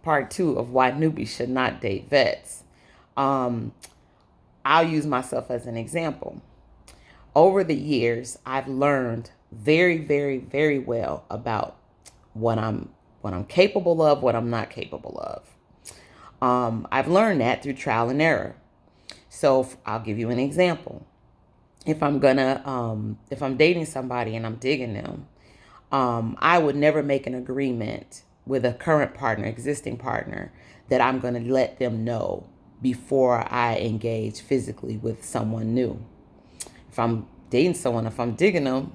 Part two of why newbies should not date vets. Um, I'll use myself as an example. Over the years, I've learned very, very, very well about what I'm capable of, what I'm not capable of. I've learned that through trial and error. So I'll give you an example. If I'm dating somebody and I'm digging them, I would never make an agreement with a current partner, existing partner, that I'm going to let them know before I engage physically with someone new. If I'm dating someone, if I'm digging them,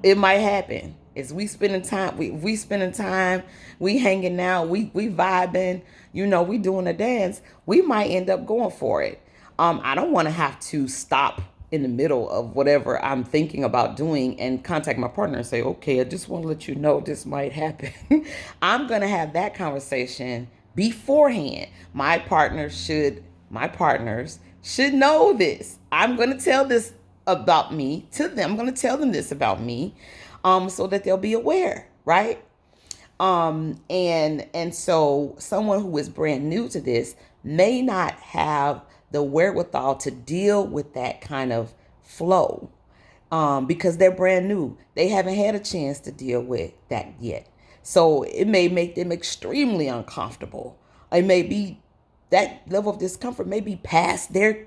it might happen. Is we spending time, we spending time, we hanging out, we vibing, we doing a dance, we might end up going for it. I don't want to have to stop in the middle of whatever I'm thinking about doing and contact my partner and say, okay, I just want to let you know this might happen. I'm going to have that conversation beforehand. My partners should know this. I'm going to tell this about me to them. I'm going to tell them this about me, so that they'll be aware, right? And so someone who is brand new to this may not have the wherewithal to deal with that kind of flow, because they're brand new. They haven't had a chance to deal with that yet. So it may make them extremely uncomfortable. It may be that level of discomfort may be past their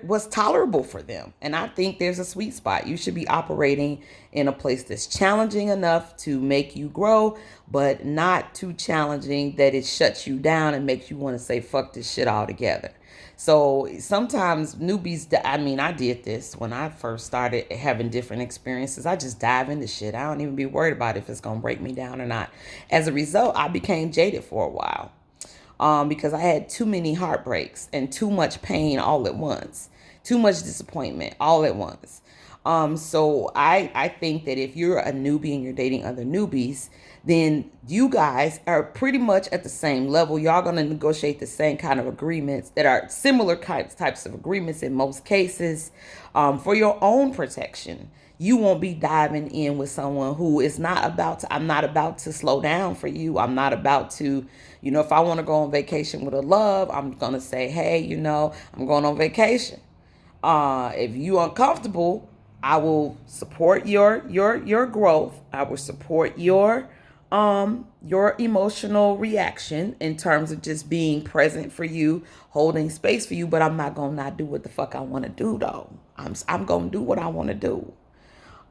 what's tolerable for them. And I think there's a sweet spot. You should be operating in a place that's challenging enough to make you grow, but not too challenging that it shuts you down and makes you want to say, fuck this shit altogether. So sometimes newbies, I did this when I first started having different experiences. I just dive into shit. I don't even be worried about if it's going to break me down or not. As a result, I became jaded for a while. Because I had too many heartbreaks and too much pain all at once, too much disappointment all at once. So I think that if you're a newbie and you're dating other newbies, then you guys are pretty much at the same level. Y'all going to negotiate the same kind of agreements that are similar types of agreements in most cases, for your own protection. You won't be diving in with someone who is I'm not about to slow down for you. I'm not about to, if I want to go on vacation with a love, I'm going to say, hey, I'm going on vacation. If you uncomfortable, I will support your growth. I will support your emotional reaction in terms of just being present for you, holding space for you, but I'm not going to not do what the fuck I want to do though. I'm going to do what I want to do.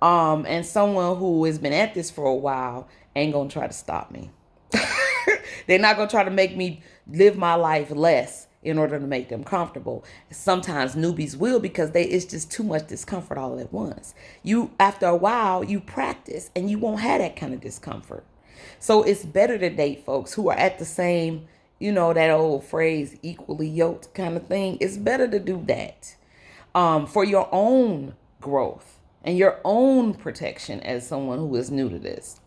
And someone who has been at this for a while ain't gonna try to stop me. They're not gonna try to make me live my life less in order to make them comfortable. Sometimes newbies will, because it's just too much discomfort all at once. After a while, you practice and you won't have that kind of discomfort. So it's better to date folks who are at the same, that old phrase, equally yoked kind of thing. It's better to do that, for your own growth and your own protection as someone who is new to this.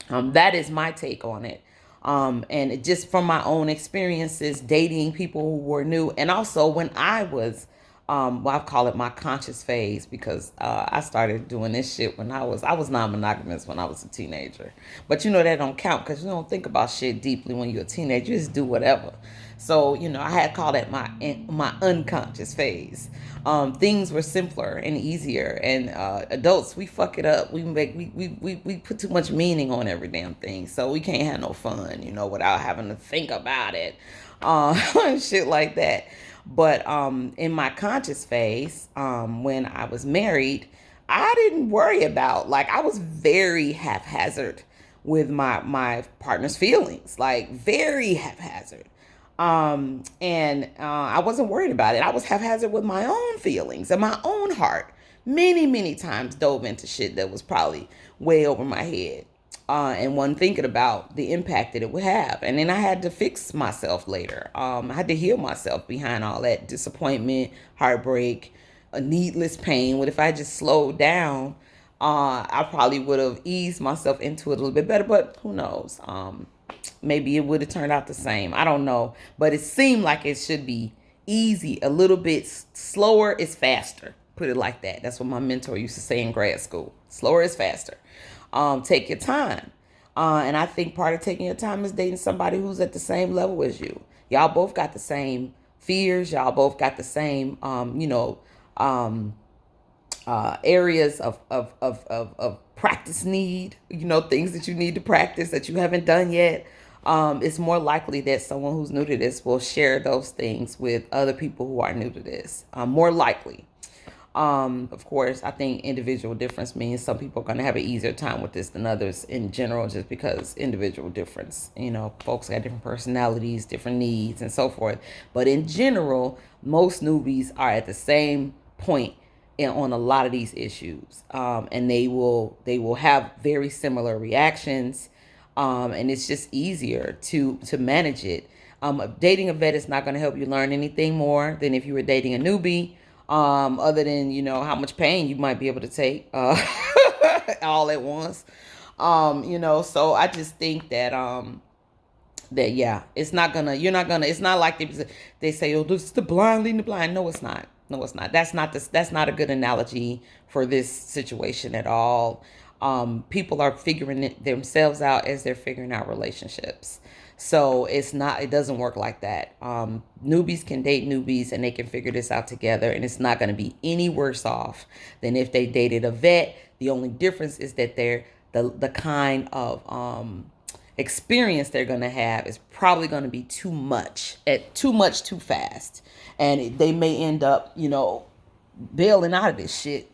That is my take on it. And it just from my own experiences dating people who were new, and also when I was, I call it my conscious phase, because I started doing this shit when I was non-monogamous when I was a teenager. But that don't count, because you don't think about shit deeply when you're a teenager. You just do whatever. So I had called it my unconscious phase. Things were simpler and easier, and adults, we fuck it up. We put too much meaning on every damn thing, so we can't have no fun, without having to think about it, shit like that. But in my conscious phase, when I was married, I didn't worry about, like, I was very haphazard with my partner's feelings, like very haphazard. And I wasn't worried about it. I was haphazard with my own feelings and my own heart. Many, many times dove into shit that was probably way over my head. And wasn't thinking about the impact that it would have. And then I had to fix myself later. I had to heal myself behind all that disappointment, heartbreak, a needless pain. What if I just slowed down? I probably would have eased myself into it a little bit better, but who knows? Maybe it would have turned out the same. I don't know. But it seemed like it should be easy. A little bit slower is faster. Put it like that. That's what my mentor used to say in grad school. Slower is faster. Take your time. And I think part of taking your time is dating somebody who's at the same level as you. Y'all both got the same fears. Y'all both got the same, um, areas of practice need, things that you need to practice that you haven't done yet. It's more likely that someone who's new to this will share those things with other people who are new to this. More likely. Of course, I think individual difference means some people are going to have an easier time with this than others in general, just because individual difference. Folks got different personalities, different needs, and so forth. But in general, most newbies are at the same point on a lot of these issues, and they will have very similar reactions, and it's just easier to manage it. Dating a vet is not going to help you learn anything more than if you were dating a newbie, other than how much pain you might be able to take all at once. So I just think that yeah, it's not like they say, oh, this is the blind leading the blind. No, it's not. No, it's not. That's not a good analogy for this situation at all. People are figuring it themselves out as they're figuring out relationships. So it doesn't work like that. Newbies can date newbies and they can figure this out together, and it's not going to be any worse off than if they dated a vet. The only difference is that they're the kind of experience they're going to have is probably going to be too much too fast, and they may end up bailing out of this shit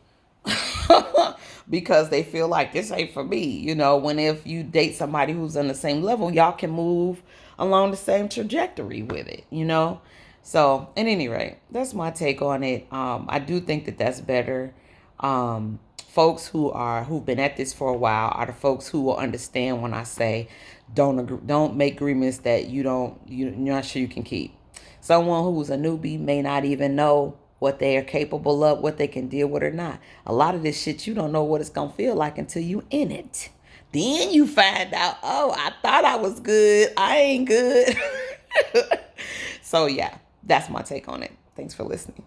because they feel like this ain't for me. When if you date somebody who's on the same level, y'all can move along the same trajectory with it. So at any rate, that's my take on it. I do think that that's better. Folks who've been at this for a while are the folks who will understand when I say don't make agreements that you're not sure you can keep. Someone who's a newbie may not even know what they are capable of, what they can deal with or not. A lot of this shit you don't know what it's gonna feel like until you in it. Then you find out, oh, I thought I was good. I ain't good. So yeah, that's my take on it. Thanks for listening.